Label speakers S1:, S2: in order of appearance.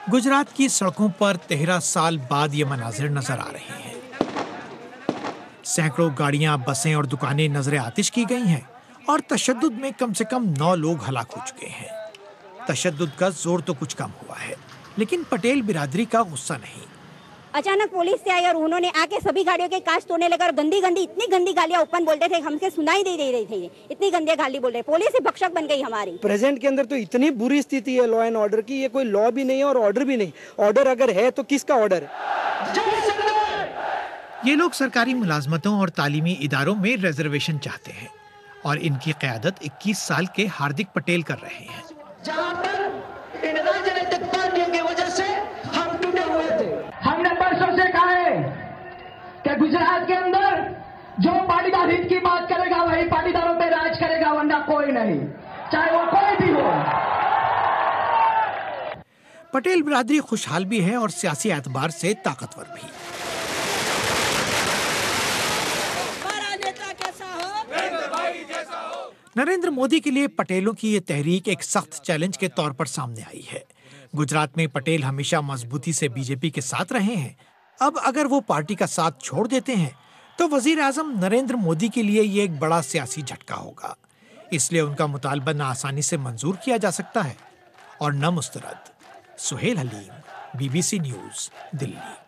S1: गुजरात की सड़कों पर 13 साल बाद ये मनाजिर नजर आ रहे हैं। सैकड़ों गाड़ियां, बसें और दुकानें नजरे आतिश की गई हैं और तशद्दुद में कम से कम 9 लोग हलाक हो चुके हैं। तशद्दुद का जोर तो कुछ कम हुआ है, लेकिन पटेल बिरादरी का गुस्सा नहीं।
S2: अचानक पुलिस से आई और उन्होंने आके सभी गाड़ियों के कांच तोड़ने लगा और इतनी गंदी गालियां ओपन बोलते थे, हमसे सुनाई नहीं दे रही थी। इतनी गंदी गाली बोल रहे, पुलिस ही भक्षक बन गई हमारी।
S3: प्रेजेंट के अंदर तो इतनी बुरी स्थिति है लॉ एंड ऑर्डर की, ये कोई लॉ भी नहीं है और ऑर्डर भी नहीं। ऑर्डर अगर है तो किसका ऑर्डर है?
S1: ये लोग सरकारी मुलाजमतों और तालीमी इदारों में रिजर्वेशन चाहते हैं और इनकी क़यादत 21 साल के हार्दिक पटेल कर रहे हैं।
S4: जहां पर इन राजनीतिक पार्टियों की वजह से हम टूटे हुए थे। हमने बरसों से कहा है कि गुजरात के अंदर जो पाटीदार हित की बात करेगा वही पाटीदारों पे राज करेगा, वरना कोई नहीं, चाहे वो कोई भी हो।
S1: पटेल बिरादरी खुशहाल भी है और सियासी एतबार से ताकतवर भी। नरेंद्र मोदी के लिए पटेलों की ये तहरीक एक सख्त चैलेंज के तौर पर सामने आई है। गुजरात में पटेल हमेशा मजबूती से बीजेपी के साथ रहे हैं। अब अगर वो पार्टी का साथ छोड़ देते हैं तो वजीर आजम नरेंद्र मोदी के लिए ये एक बड़ा सियासी झटका होगा। इसलिए उनका मुतालबा न आसानी से मंजूर किया जा सकता है और न मुस्तरद। Suhail Haleem, BBC news, Delhi.